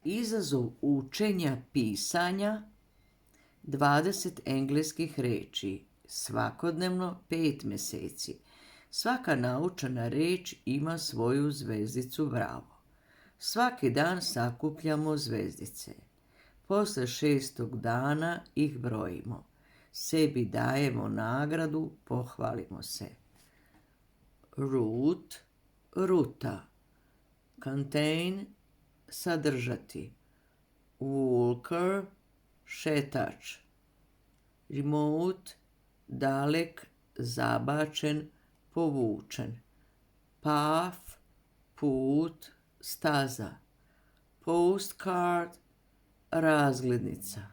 Izazov učenja pisanja 20 engleskih reči, svakodnevno 5 meseci. Svaka naučena reč ima svoju zvezdicu bravo. Svaki dan sakupljamo zvezdice. Posle 6. dana ih brojimo. Sebi dajemo nagradu, pohvalimo se. Root, ruta. Contain, sadržati. Walker, šetač. Remote, dalek, zabačen, povučen. Path, put, staza. Postcard, razglednica.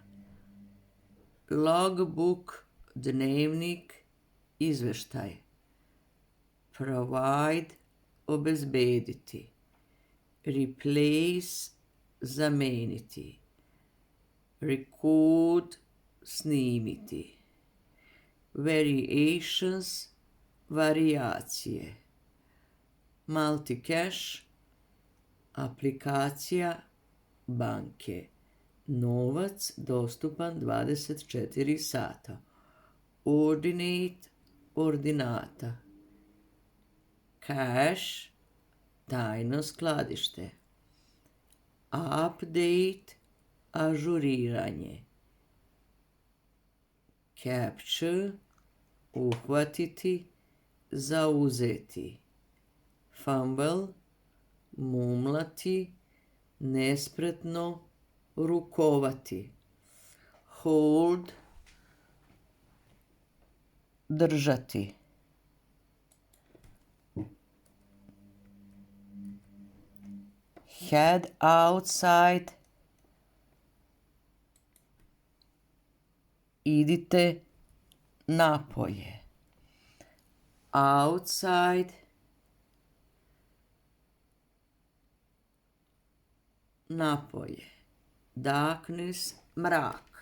Logbook, dnevnik, izveštaj. Provide, obezbediti. Replace, zameniti. Record, snimiti. Variations, varijacije. Multicash, aplikacija banke. Novac dostupan 24 sata. Ordinate, ordinata. Cache, tajno skladište. Update, ažuriranje. Capture, uhvatiti, zauzeti. Fumble, mumlati, nespretno, rukovati. Hold, držati. Head outside, idite napolje. Outside, napolje. Darkness, mrak.